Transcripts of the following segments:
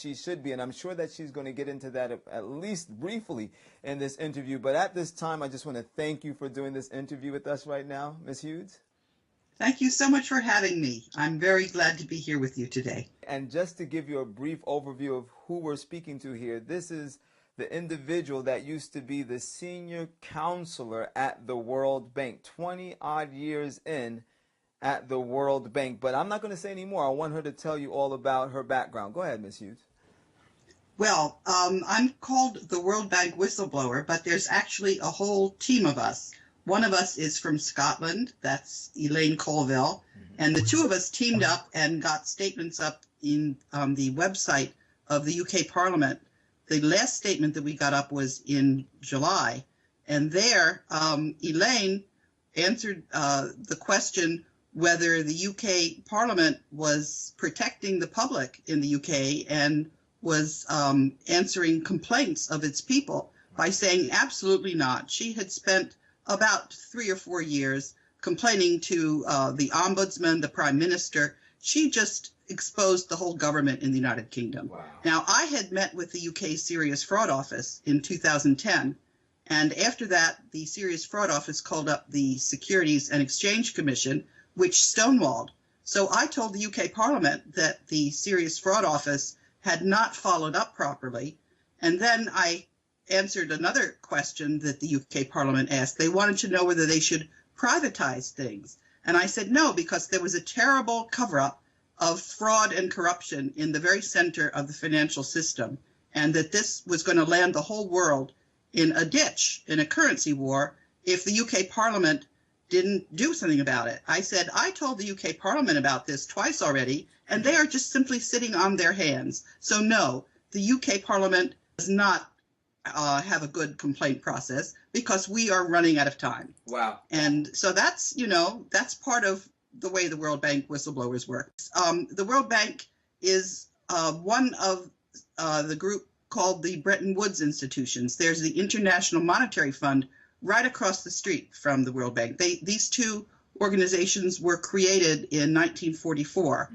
she should be. And I'm sure that she's going to get into that at least briefly in this interview. But at this time, I just want to thank you for doing this interview with us right now, Ms. Hughes. Thank you so much for having me. I'm very glad to be here with you today. And just to give you a brief overview of who we're speaking to here, this is the individual that used to be the senior counselor at the World Bank, 20 odd years in at the World Bank. But I'm not going to say any more. I want her to tell you all about her background. Go ahead, Ms. Hughes. Well, I'm called the World Bank whistleblower, but there's actually a whole team of us. One of us is from Scotland, that's Elaine Colville, and the two of us teamed up and got statements up in the website of the UK Parliament. The last statement that we got up was in July, and there Elaine answered the question whether the UK Parliament was protecting the public in the UK and was answering complaints of its people by saying absolutely not. She had spent about 3 or 4 years complaining to the Ombudsman, the Prime Minister. She just exposed the whole government in the United Kingdom. Wow. Now, I had met with the UK Serious Fraud Office in 2010, and after that, the Serious Fraud Office called up the Securities and Exchange Commission, which stonewalled. So I told the UK Parliament that the Serious Fraud Office had not followed up properly, and then I answered another question that the UK Parliament asked. They wanted to know whether they should privatize things. And I said no, because there was a terrible cover-up of fraud and corruption in the very center of the financial system, and that this was going to land the whole world in a ditch, in a currency war, if the UK Parliament didn't do something about it. I said, I told the UK Parliament about this twice already, and they are just simply sitting on their hands. So no, the UK Parliament does not have a good complaint process because we are running out of time. Wow. And so that's, that's part of the way the World Bank whistleblowers work. The World Bank is one of the group called the Bretton Woods institutions. There's the International Monetary Fund right across the street from the World Bank. These two organizations were created in 1944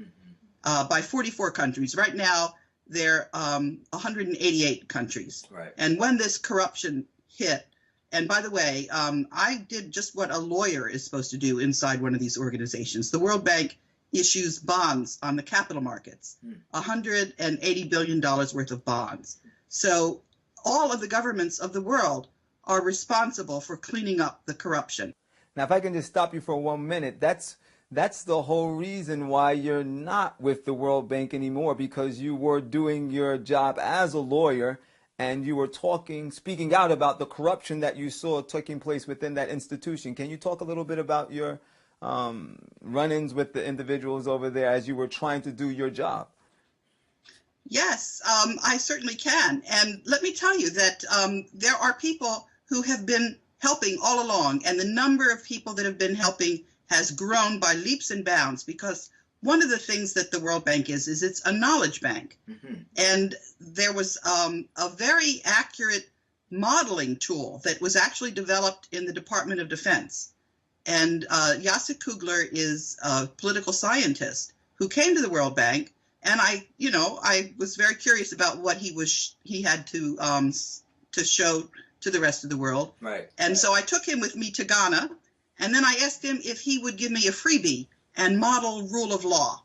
by 44 countries. Right now, they're 188 countries. Right. And when this corruption hit, and by the way, I did just what a lawyer is supposed to do inside one of these organizations. The World Bank issues bonds on the capital markets, $180 billion worth of bonds. So all of the governments of the world are responsible for cleaning up the corruption. Now, if I can just stop you for 1 minute, that's the whole reason why you're not with the World Bank anymore, because you were doing your job as a lawyer and you were speaking out about the corruption that you saw taking place within that institution. Can you talk a little bit about your run-ins with the individuals over there as you were trying to do your job? Yes, I certainly can. And let me tell you that there are people who have been helping all along, and the number of people that have been helping has grown by leaps and bounds, because one of the things that the World Bank is it's a knowledge bank. And there was a very accurate modeling tool that was actually developed in the Department of Defense. And Jacek Kugler is a political scientist who came to the World Bank, and I was very curious about what he had to show to the rest of the world. Right. And so I took him with me to Ghana, and then I asked him if he would give me a freebie and model rule of law.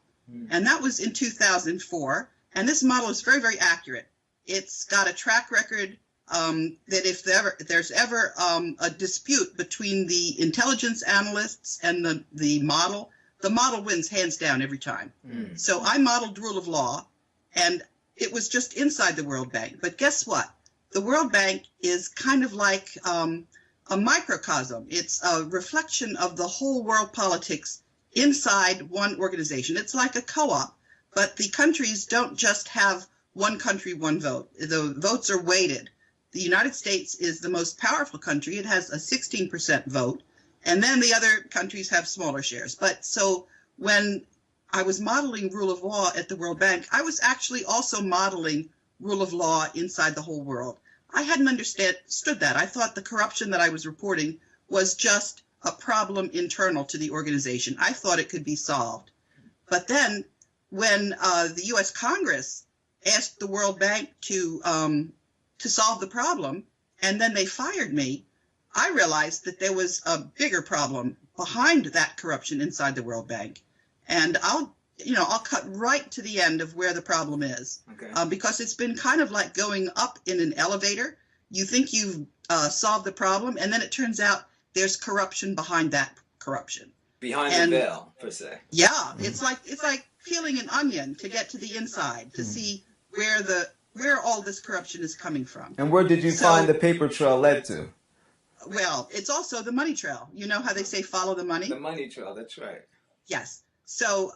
And that was in 2004. And this model is very, very accurate. It's got a track record that if there's ever a dispute between the intelligence analysts and the model wins hands down every time. So I modeled rule of law, and it was just inside the World Bank. But guess what? The World Bank is kind of like a microcosm. It's a reflection of the whole world politics inside one organization. It's like a co-op, but the countries don't just have one country, one vote. The votes are weighted. The United States is the most powerful country. It has a 16% vote, and then the other countries have smaller shares. But so when I was modeling rule of law at the World Bank, I was actually also modeling rule of law inside the whole world. I hadn't understood that. I thought the corruption that I was reporting was just a problem internal to the organization. I thought it could be solved. But then when the U.S. Congress asked the World Bank to solve the problem, and then they fired me, I realized that there was a bigger problem behind that corruption inside the World Bank. And I'll cut right to the end of where the problem is, Okay. because it's been kind of like going up in an elevator. You think you've solved the problem, and then it turns out there's corruption behind that corruption. Behind the veil, per se. Yeah, it's like peeling an onion to get to the inside to see where all this corruption is coming from. And where did you find the paper trail led to? Well, it's also the money trail. You know how they say follow the money? The money trail, that's right. Yes. So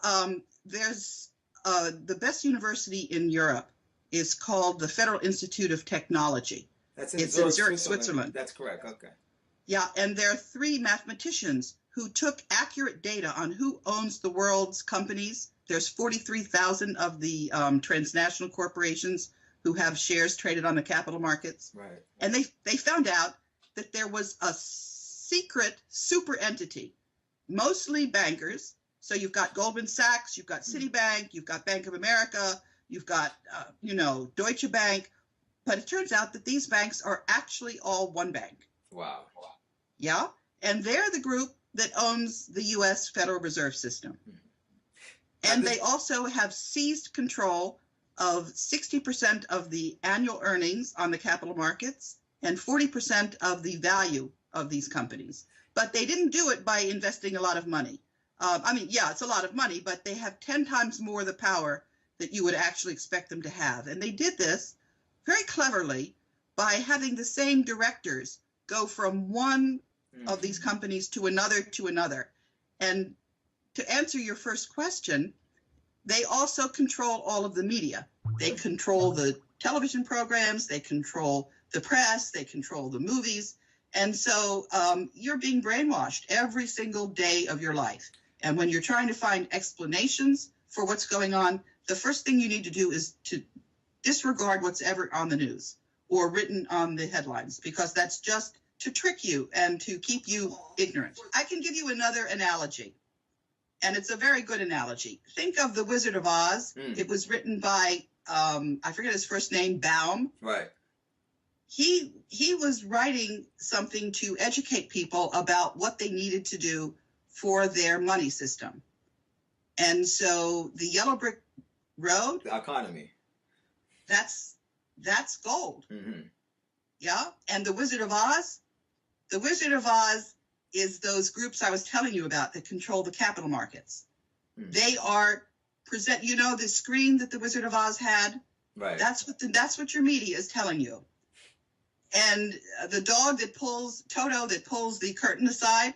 there's the best university in Europe is called the Federal Institute of Technology. It's in Zurich, Switzerland. That's correct. Okay. Yeah, and there are 3 mathematicians who took accurate data on who owns the world's companies. There's 43,000 of the transnational corporations who have shares traded on the capital markets. Right. And they found out that there was a secret super entity, mostly bankers. So you've got Goldman Sachs, you've got Citibank, you've got Bank of America, you've got, Deutsche Bank. But it turns out that these banks are actually all one bank. Wow. Yeah. And they're the group that owns the U.S. Federal Reserve System. And they also have seized control of 60% of the annual earnings on the capital markets and 40% of the value of these companies. But they didn't do it by investing a lot of money. It's a lot of money, but they have 10 times more the power that you would actually expect them to have. And they did this very cleverly by having the same directors go from one of these companies to another. And to answer your first question, they also control all of the media. They control the television programs, they control the press, they control the movies. And so you're being brainwashed every single day of your life. And when you're trying to find explanations for what's going on, the first thing you need to do is to disregard what's ever on the news or written on the headlines, because that's just to trick you and to keep you ignorant. I can give you another analogy, and it's a very good analogy. Think of The Wizard of Oz. It was written by, I forget his first name, Baum. Right. He was writing something to educate people about what they needed to do for their money system. And so the yellow brick road, The economy. that's gold. Mm-hmm. Yeah. And the Wizard of Oz is those groups I was telling you about that control the capital markets. They are the screen that the Wizard of Oz had. Right. That's what your media is telling you. And the dog Toto that pulls the curtain aside,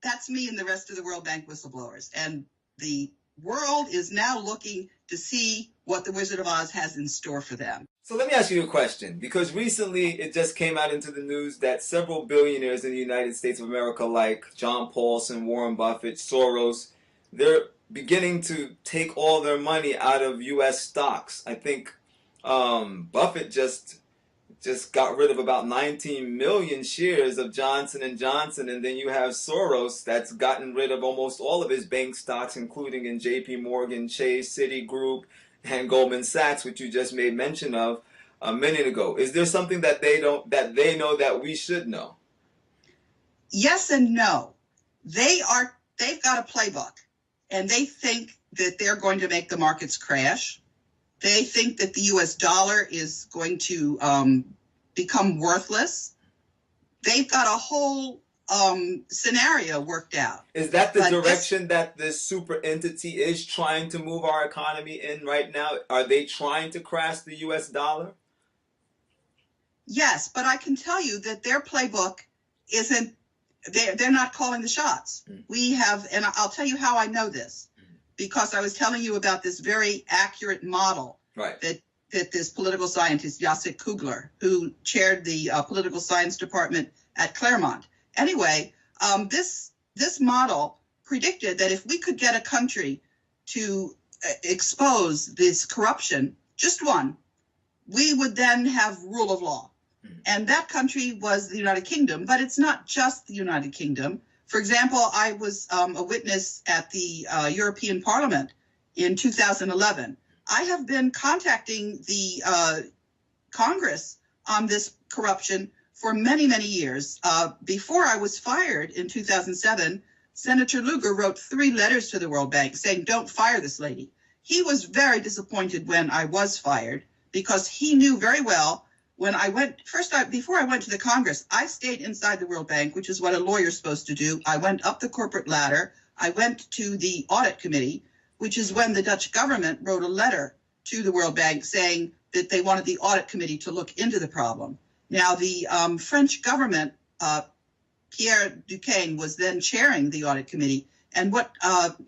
that's me and the rest of the World Bank whistleblowers. And the world is now looking to see what the Wizard of Oz has in store for them. So let me ask you a question, because recently it just came out into the news that several billionaires in the United States of America, like John Paulson, Warren Buffett, Soros, they're beginning to take all their money out of U.S. stocks. I think Buffett just got rid of about 19 million shares of Johnson & Johnson, and then you have Soros that's gotten rid of almost all of his bank stocks, including in JP Morgan, Chase, Citigroup, and Goldman Sachs, which you just made mention of a minute ago. Is there something that they know that we should know? Yes and no. They've got a playbook, and they think that they're going to make the markets crash. They think that the U.S. dollar is going to become worthless. They've got a whole scenario worked out. Is that the direction that this super entity is trying to move our economy in right now? Are they trying to crash the U.S. dollar? Yes, but I can tell you that their playbook isn't, they're not calling the shots. We have, and I'll tell you how I know this, because I was telling you about this very accurate model that this political scientist, Jacek Kugler, who chaired the political science department at Claremont. Anyway, this model predicted that if we could get a country to expose this corruption, just one, we would then have rule of law. And that country was the United Kingdom, but it's not just the United Kingdom. For example, I was a witness at the European Parliament in 2011. I have been contacting the Congress on this corruption for many, many years. Before I was fired in 2007, Senator Lugar wrote 3 letters to the World Bank saying, don't fire this lady. He was very disappointed when I was fired because he knew very well when I went, before I went to the Congress, I stayed inside the World Bank, which is what a lawyer's supposed to do. I went up the corporate ladder. I went to the audit committee, which is when the Dutch government wrote a letter to the World Bank saying that they wanted the audit committee to look into the problem. Now, the French government, Pierre Duquesne, was then chairing the audit committee. And what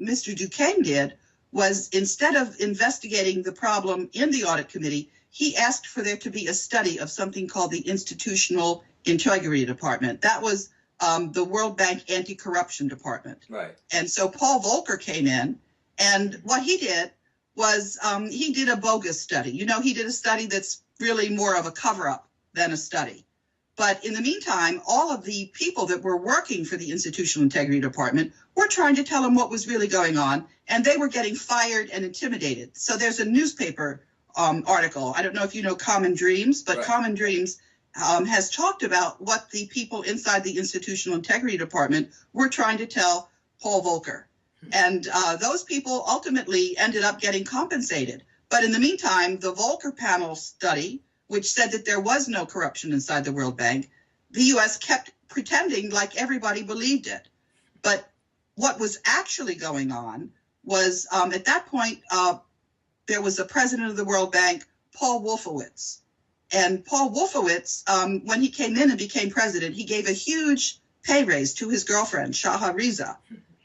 Mr. Duquesne did was, instead of investigating the problem in the audit committee, he asked for there to be a study of something called the Institutional Integrity Department. That was the World Bank Anti-Corruption Department. Right. And so Paul Volcker came in, and what he did was he did a bogus study. You know, he did a study that's really more of a cover-up than a study. But in the meantime, all of the people that were working for the Institutional Integrity Department were trying to tell him what was really going on, and they were getting fired and intimidated. So there's a newspaper article. I don't know if you know Common Dreams, but right. Common Dreams has talked about what the people inside the Institutional Integrity Department were trying to tell Paul Volcker. And those people ultimately ended up getting compensated. But in the meantime, the Volcker panel study, which said that there was no corruption inside the World Bank, the U.S. kept pretending like everybody believed it. But what was actually going on was, at that point, there was a president of the World Bank, Paul Wolfowitz. And Paul Wolfowitz, when he came in and became president, he gave a huge pay raise to his girlfriend, Shaha Riza.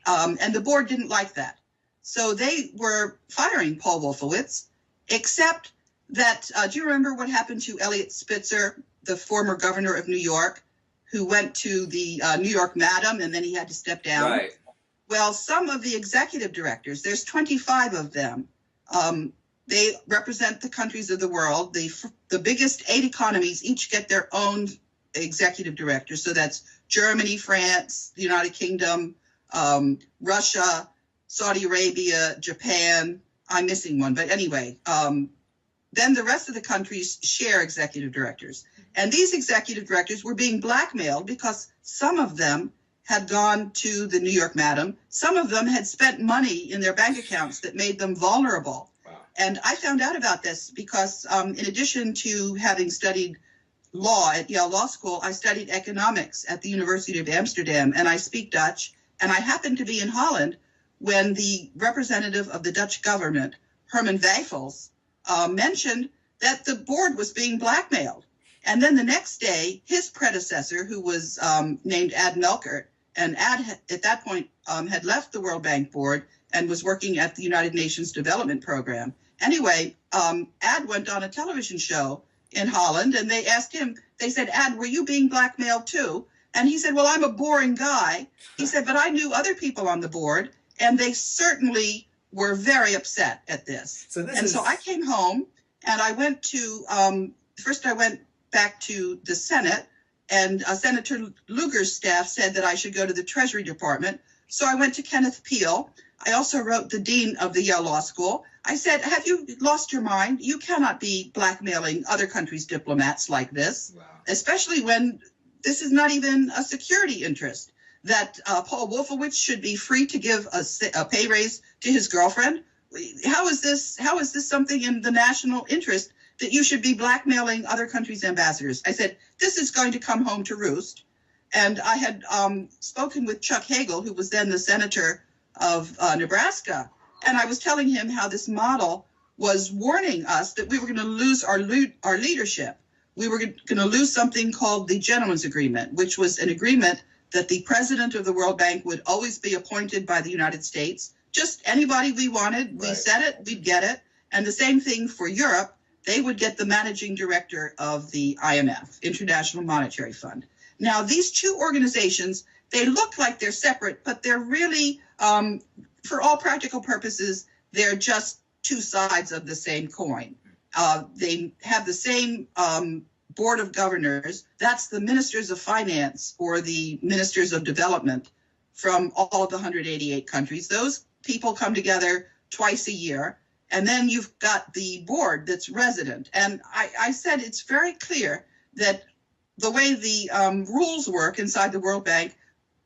And the board didn't like that. So they were firing Paul Wolfowitz, except that, do you remember what happened to Eliot Spitzer, the former governor of New York, who went to the New York Madam and then he had to step down? Right. Well, some of the executive directors, there's 25 of them, they represent the countries of the world. The biggest 8 economies each get their own executive director. So that's Germany, France, the United Kingdom, Russia, Saudi Arabia, Japan. I'm missing one, but anyway, then the rest of the countries share executive directors. And these executive directors were being blackmailed because some of them had gone to the New York Madam. Some of them had spent money in their bank accounts that made them vulnerable. Wow. And I found out about this because in addition to having studied law at Yale Law School, I studied economics at the University of Amsterdam, and I speak Dutch. And I happened to be in Holland when the representative of the Dutch government, Herman Wijfels, mentioned that the board was being blackmailed. And then the next day, his predecessor, who was named Ad Melkert, and Ad at that point had left the World Bank board and was working at the United Nations Development Program. Anyway, Ad went on a television show in Holland, and they asked him, they said, Ad, were you being blackmailed too? And he said, well, I'm a boring guy. He said, but I knew other people on the board, and they certainly were very upset at this. So I came home, and I went to, first I went back to the Senate, and Senator Lugar's staff said that I should go to the Treasury Department. So I went to Kenneth Peale. I also wrote the dean of the Yale Law School. I said, have you lost your mind? You cannot be blackmailing other countries' diplomats like this, wow. Especially when this is not even a security interest, that Paul Wolfowitz should be free to give a pay raise to his girlfriend. How is this something in the national interest that you should be blackmailing other countries' ambassadors? I said, this is going to come home to roost. And I had spoken with Chuck Hagel, who was then the senator of Nebraska, and I was telling him how this model was warning us that we were going to lose our leadership. We were going to lose something called the Gentleman's Agreement, which was an agreement that the president of the World Bank would always be appointed by the United States. Just anybody we wanted, we said it, we'd get it. And the same thing for Europe. They would get the managing director of the IMF, International Monetary Fund. Now, these 2 organizations, they look like they're separate, but they're really, for all practical purposes, they're just 2 sides of the same coin. They have the same board of governors. That's the ministers of finance or the ministers of development from all of the 188 countries. Those people come together twice a year, And then you've got the board that's resident. And I said it's very clear that the way the rules work inside the World Bank,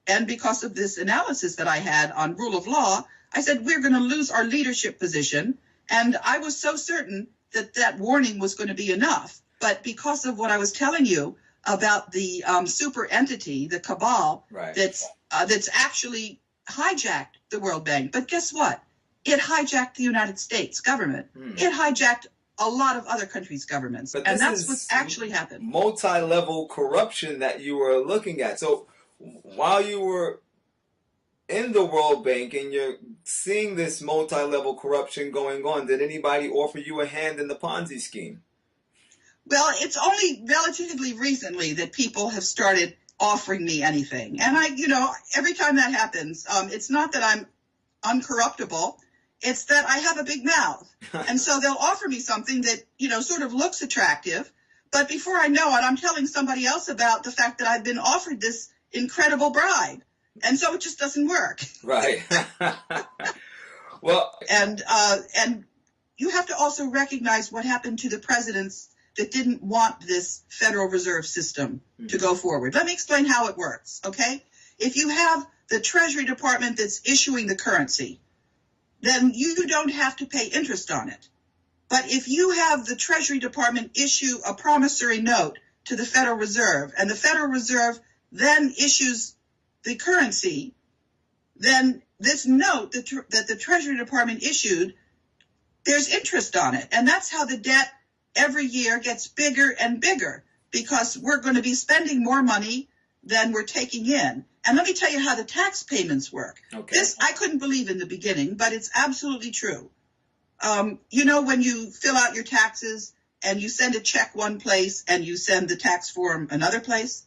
and because of this analysis that I had on rule of law, I said we're going to lose our leadership position. And I was so certain that that warning was going to be enough. But because of what I was telling you about the super entity, the cabal, right, that's actually hijacked the World Bank. But guess what? It hijacked the United States government. It hijacked a lot of other countries' governments. And that's what's actually happened. Multi-level corruption that you were looking at. So while you were in the World Bank and you're seeing this multi-level corruption going on, did anybody offer you a hand in the Ponzi scheme? Well, it's only relatively recently that people have started offering me anything. And every time that happens, it's not that I'm uncorruptible. It's that I have a big mouth. And so they'll offer me something that, sort of looks attractive. But before I know it, I'm telling somebody else about the fact that I've been offered this incredible bribe. And so it just doesn't work. Right. Well, and you have to also recognize what happened to the presidents that didn't want this Federal Reserve System to go forward. Let me explain how it works, okay? If you have the Treasury Department that's issuing the currency, then you don't have to pay interest on it. But if you have the Treasury Department issue a promissory note to the Federal Reserve, and the Federal Reserve then issues the currency, then this note that the Treasury Department issued, there's interest on it. And that's how the debt every year gets bigger and bigger, because we're going to be spending more money than we're taking in. And let me tell you how the tax payments work. Okay. This I couldn't believe in the beginning, but it's absolutely true. When you fill out your taxes and you send a check one place and you send the tax form another place,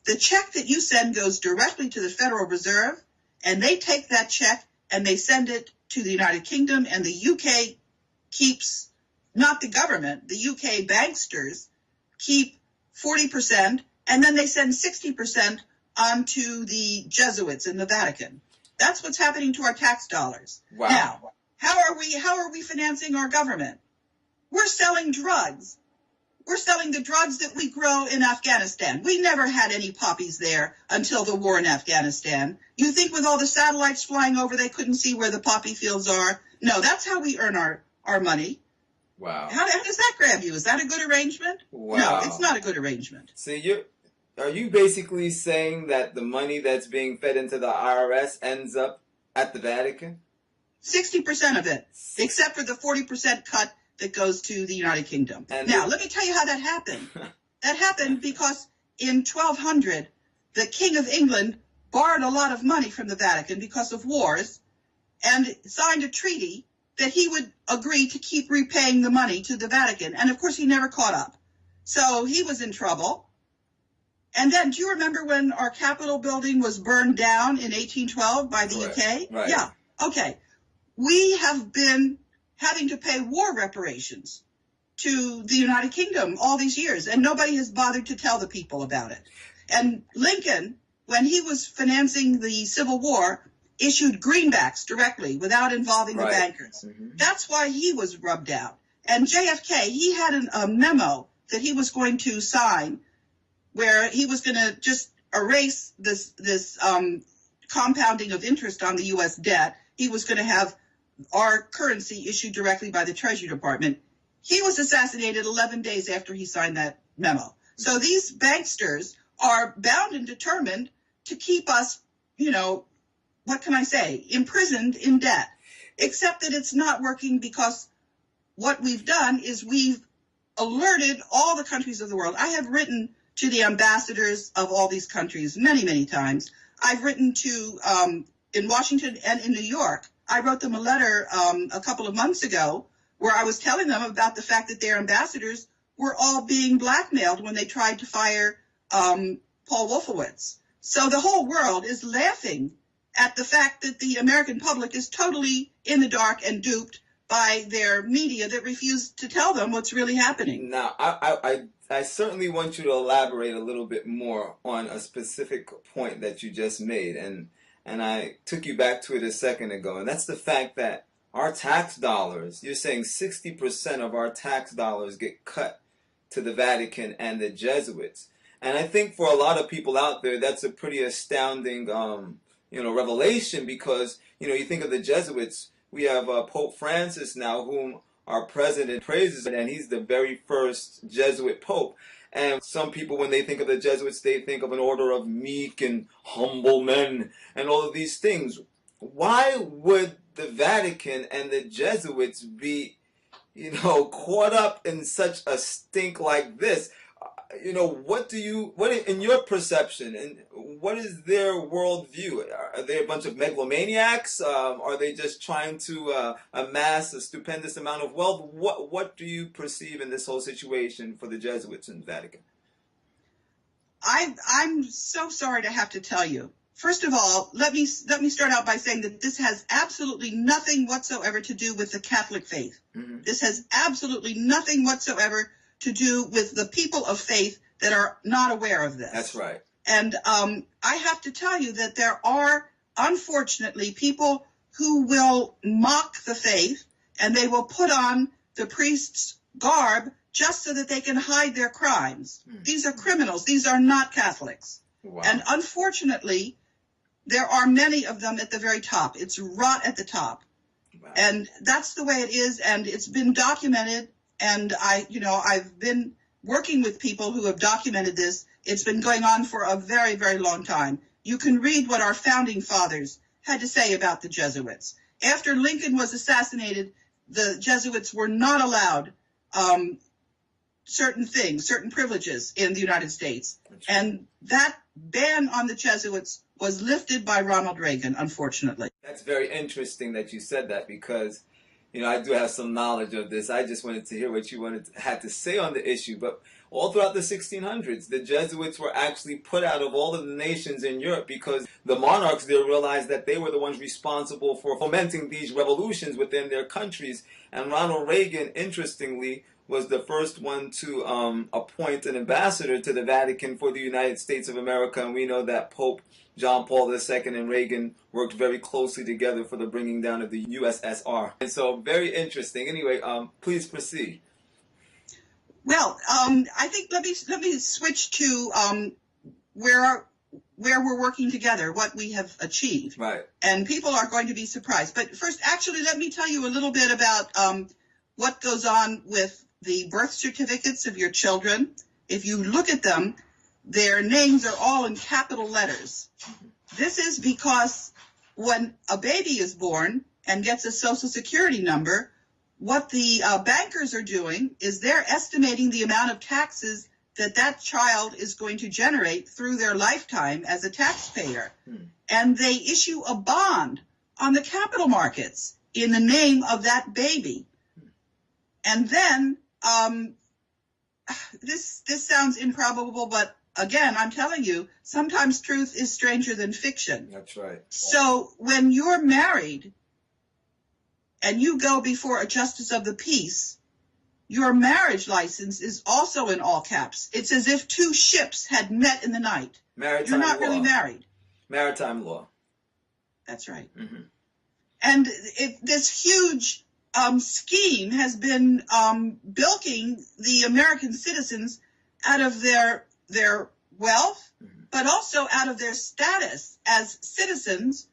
the check that you send goes directly to the Federal Reserve, and they take that check and they send it to the United Kingdom, and the UK keeps, not the government, the UK banksters keep 40%, and then they send 60% on to the Jesuits in the Vatican. That's what's happening to our tax dollars. Wow. Now, how are we financing our government? We're selling drugs. We're selling the drugs that we grow in Afghanistan. We never had any poppies there until the war in Afghanistan. You think with all the satellites flying over, they couldn't see where the poppy fields are? No, that's how we earn our money. Wow. How does that grab you? Is that a good arrangement? Wow. No, it's not a good arrangement. So are you basically saying that the money that's being fed into the IRS ends up at the Vatican? 60% of it, except for the 40% cut that goes to the United Kingdom. Now, let me tell you how that happened. That happened because in 1200, the King of England borrowed a lot of money from the Vatican because of wars and signed a treaty that he would agree to keep repaying the money to the Vatican. And, of course, he never caught up. So he was in trouble. And then, do you remember when our Capitol building was burned down in 1812 by the UK? Right. Yeah. Okay. We have been having to pay war reparations to the United Kingdom all these years, and nobody has bothered to tell the people about it. And Lincoln, when he was financing the Civil War, issued greenbacks directly without involving the bankers. Mm-hmm. That's why he was rubbed out. And JFK, he had a memo that he was going to sign where he was going to just erase this compounding of interest on the U.S. debt. He was going to have our currency issued directly by the Treasury Department. He was assassinated 11 days after he signed that memo. So these banksters are bound and determined to keep us, what can I say, imprisoned in debt. Except that it's not working, because what we've done is we've alerted all the countries of the world. I have written to the ambassadors of all these countries many, many times. I've written to, in Washington and in New York, I wrote them a letter a couple of months ago where I was telling them about the fact that their ambassadors were all being blackmailed when they tried to fire Paul Wolfowitz. So the whole world is laughing at the fact that the American public is totally in the dark and duped by their media that refuse to tell them what's really happening. Now, I certainly want you to elaborate a little bit more on a specific point that you just made, and I took you back to it a second ago, and that's the fact that our tax dollars, you're saying 60% of our tax dollars get cut to the Vatican and the Jesuits. And I think for a lot of people out there, that's a pretty astounding, revelation because, you think of the Jesuits, we have Pope Francis now, whom our president praises, and he's the very first Jesuit pope. And some people, when they think of the Jesuits, they think of an order of meek and humble men and all of these things. Why would the Vatican and the Jesuits be, caught up in such a stink like this? What in your perception, and what is their worldview? Are they a bunch of megalomaniacs? Are they just trying to amass a stupendous amount of wealth? What do you perceive in this whole situation for the Jesuits in the Vatican? I'm so sorry to have to tell you. First of all, let me start out by saying that this has absolutely nothing whatsoever to do with the Catholic faith. Mm-hmm. This has absolutely nothing whatsoever to do with the people of faith that are not aware of this. That's right. And I have to tell you that there are, unfortunately, people who will mock the faith and they will put on the priest's garb just so that they can hide their crimes. These are criminals. These are not Catholics. Wow. And unfortunately, there are many of them at the very top. It's rot at the top. Wow. And that's the way it is, and it's been documented. And I've been working with people who have documented this. It's been going on for a very, very long time. You can read what our founding fathers had to say about the Jesuits. After Lincoln was assassinated, the Jesuits were not allowed certain things, certain privileges in the United States. And that ban on the Jesuits was lifted by Ronald Reagan, unfortunately. That's very interesting that you said that because I do have some knowledge of this. I just wanted to hear what you had to say on the issue. But all throughout the 1600s, the Jesuits were actually put out of all of the nations in Europe because the monarchs there realized that they were the ones responsible for fomenting these revolutions within their countries. And Ronald Reagan, interestingly, was the first one to appoint an ambassador to the Vatican for the United States of America. And we know that Pope John Paul II and Reagan worked very closely together for the bringing down of the USSR. And so very interesting. Anyway, please proceed. Well, I think let me switch to where we're working together, what we have achieved. Right. And people are going to be surprised. But first, actually, let me tell you a little bit about what goes on with the birth certificates of your children. If you look at them, their names are all in capital letters. This is because when a baby is born and gets a Social Security number, what the bankers are doing is they're estimating the amount of taxes that child is going to generate through their lifetime as a taxpayer. And they issue a bond on the capital markets in the name of that baby. And then this sounds improbable, but again, I'm telling you, sometimes truth is stranger than fiction. That's right. So when you're married and you go before a justice of the peace, your marriage license is also in all caps. It's as if two ships had met in the night. Maritime You're not law. really married. Maritime law. That's right. Mm-hmm. And this huge scheme has been bilking the American citizens out of their wealth, but also out of their status as citizens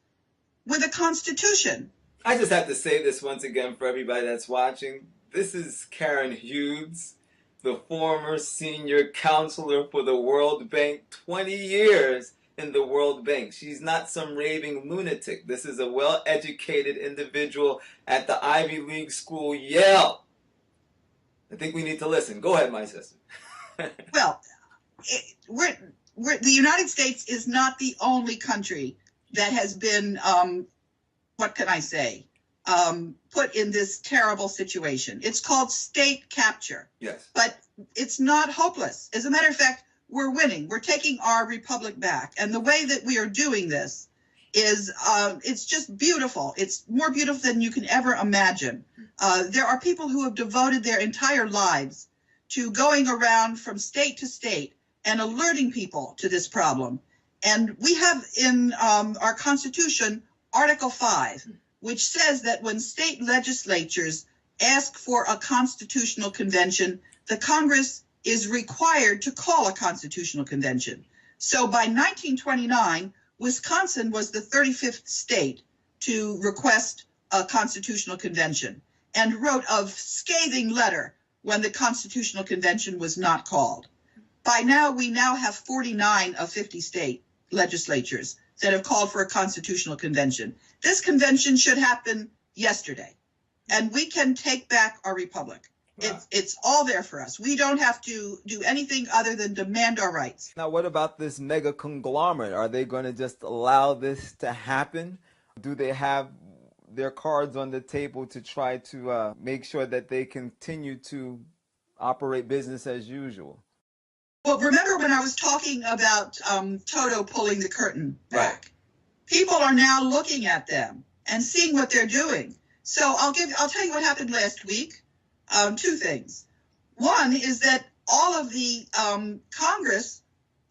with a constitution. I just have to say this once again for everybody that's watching. This is Karen Hughes, the former senior counselor for the World Bank, 20 years in the World Bank. She's not some raving lunatic. This is a well-educated individual at the Ivy League school, Yale. I think we need to listen. Go ahead, my sister. Well, the United States is not the only country that has been, what can I say, put in this terrible situation. It's called state capture. Yes. But it's not hopeless. As a matter of fact, we're winning. We're taking our republic back. And the way that we are doing this is, it's just beautiful. It's more beautiful than you can ever imagine. There are people who have devoted their entire lives to going around from state to state and alerting people to this problem. And we have in our Constitution, Article 5, which says that when state legislatures ask for a constitutional convention, the Congress is required to call a constitutional convention. So by 1929, Wisconsin was the 35th state to request a constitutional convention and wrote a scathing letter when the constitutional convention was not called. By now, we now have 49 of 50 state legislatures that have called for a constitutional convention. This convention should happen yesterday, and we can take back our republic. Wow. It's all there for us. We don't have to do anything other than demand our rights. Now, what about this mega conglomerate? Are they going to just allow this to happen? Do they have their cards on the table to try to make sure that they continue to operate business as usual? Well, remember when I was talking about Toto pulling the curtain back? Right. People are now looking at them and seeing what they're doing. So I'll tell you what happened last week. Two things. One is that all of the Congress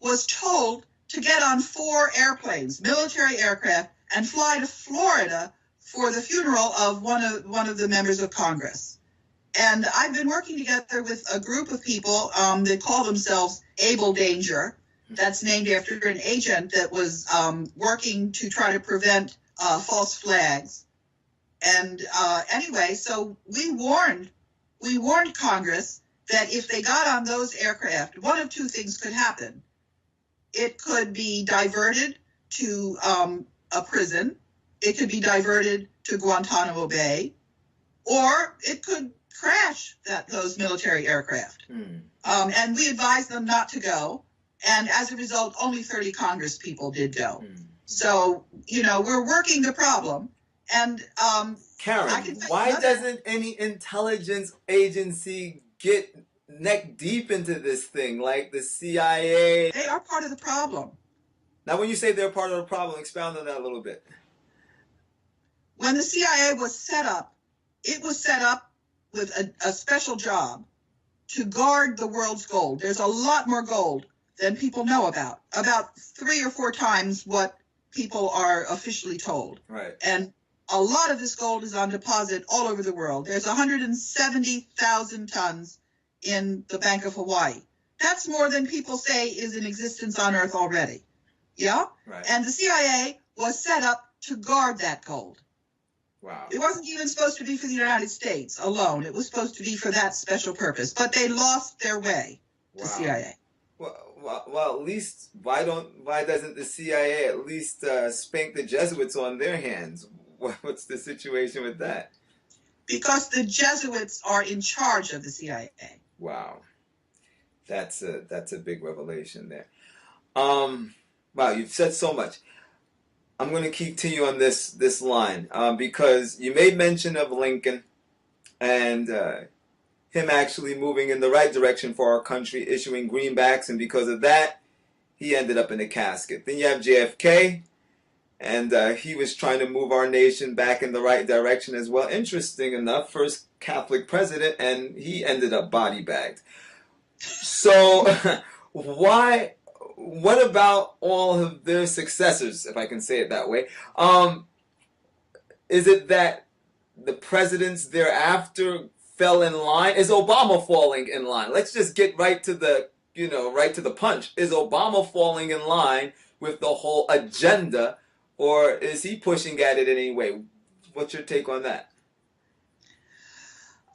was told to get on 4 airplanes, military aircraft, and fly to Florida for the funeral of one of the members of Congress. And I've been working together with a group of people that call themselves Able Danger. That's named after an agent that was working to try to prevent false flags. And anyway, so we warned Congress that if they got on those aircraft, one of two things could happen. It could be diverted to a prison. It could be diverted to Guantanamo Bay, or it could crash those military aircraft. And we advised them not to go. And as a result, only 30 Congress people did go. So, we're working the problem. And Karen, why doesn't any intelligence agency get neck deep into this thing, like the CIA? They are part of the problem. Now, when you say they're part of the problem, expound on that a little bit. When the CIA was set up, it was set up with a special job to guard the world's gold. There's a lot more gold than people know about 3 or 4 times what people are officially told. Right. And a lot of this gold is on deposit all over the world. There's 170,000 tons in the Bank of Hawaii. That's more than people say is in existence on Earth already. Yeah? Right. And the CIA was set up to guard that gold. Wow. It wasn't even supposed to be for the United States alone. It was supposed to be for that special purpose. But they lost their way, the CIA. Well, at least why doesn't the CIA at least spank the Jesuits on their hands? What's the situation with that? Because the Jesuits are in charge of the CIA. Wow, that's a big revelation there. Wow, you've said so much. I'm going to continue on this line because you made mention of Lincoln and him actually moving in the right direction for our country, issuing greenbacks, and because of that, he ended up in a casket. Then you have JFK, and he was trying to move our nation back in the right direction as well. Interesting enough, first Catholic president, and he ended up body bagged. So what about all of their successors, if I can say it that way? Is it that the presidents thereafter fell in line? Is Obama falling in line? Let's just get right to the punch. Is Obama falling in line with the whole agenda, or is he pushing at it in any way? What's your take on that?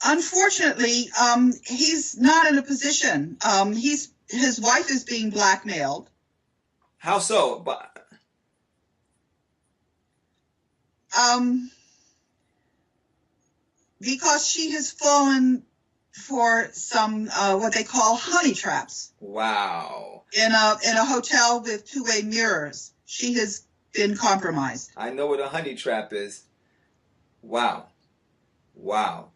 Unfortunately, he's not in a position. His wife is being blackmailed. How so? Because she has fallen for some what they call honey traps. Wow. In a hotel with 2-way mirrors, she has been compromised. I know what a honey trap is. Wow.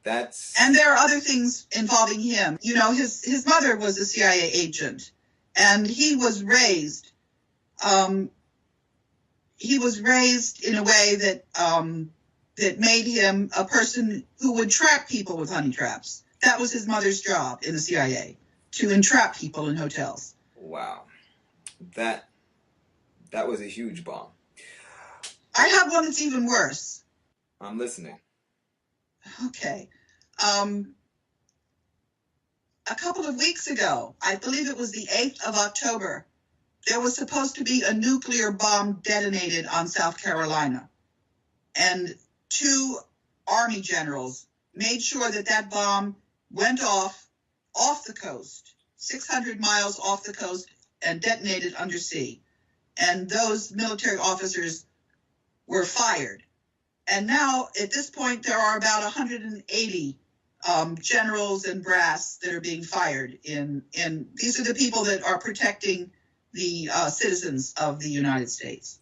That's... And there are other things involving him. His mother was a CIA agent, and he was raised in a way that made him a person who would trap people with honey traps. That was his mother's job in the CIA, to entrap people in hotels. Wow. That was a huge bomb. I have one that's even worse. I'm listening. Okay. A couple of weeks ago, I believe it was the 8th of October, there was supposed to be a nuclear bomb detonated on South Carolina. And 2 Army generals made sure that that bomb went off the coast, 600 miles off the coast, and detonated undersea. And those military officers were fired. And now, at this point, there are about 180 generals and brass that are being fired. These are the people that are protecting the citizens of the United States.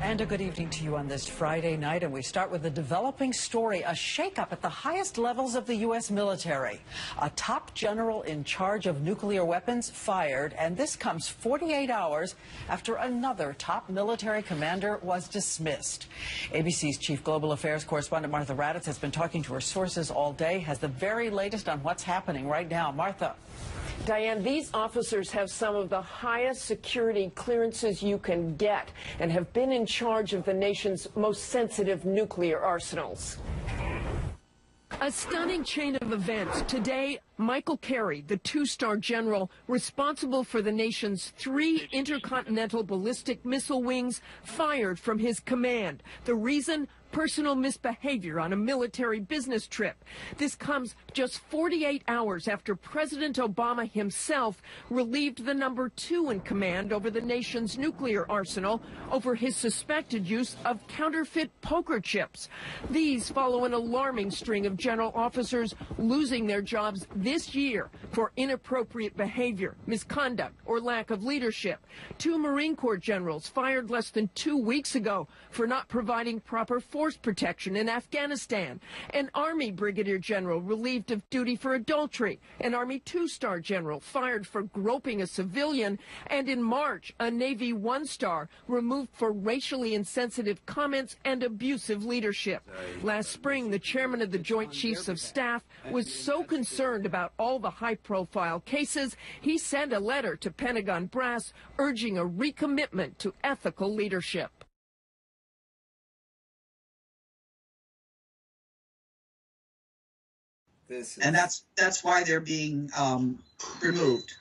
And a good evening to you on this Friday night. And we start with a developing story, a shakeup at the highest levels of the U.S. military. A top general in charge of nuclear weapons fired, and this comes 48 hours after another top military commander was dismissed. ABC's chief global affairs correspondent Martha Raddatz has been talking to her sources all day, has the very latest on what's happening right now. Martha. Diane, these officers have some of the highest security clearances you can get and have been in charge of the nation's most sensitive nuclear arsenals. A stunning chain of events. Today, Michael Carey, the 2-star general responsible for the nation's 3 intercontinental ballistic missile wings, fired from his command. The reason? Personal misbehavior on a military business trip. This comes just 48 hours after President Obama himself relieved the number 2 in command over the nation's nuclear arsenal over his suspected use of counterfeit poker chips. These follow an alarming string of general officers losing their jobs this year for inappropriate behavior, misconduct, or lack of leadership. 2 Marine Corps generals fired less than 2 weeks ago for not providing proper force protection in Afghanistan. An Army Brigadier General relieved of duty for adultery. An Army 2-star general fired for groping a civilian. And in March, a Navy 1-star removed for racially insensitive comments and abusive leadership. Last spring, the chairman of the Joint Chiefs of Staff was so concerned about all the high-profile cases, he sent a letter to Pentagon brass urging a recommitment to ethical leadership. And that's why they're being removed.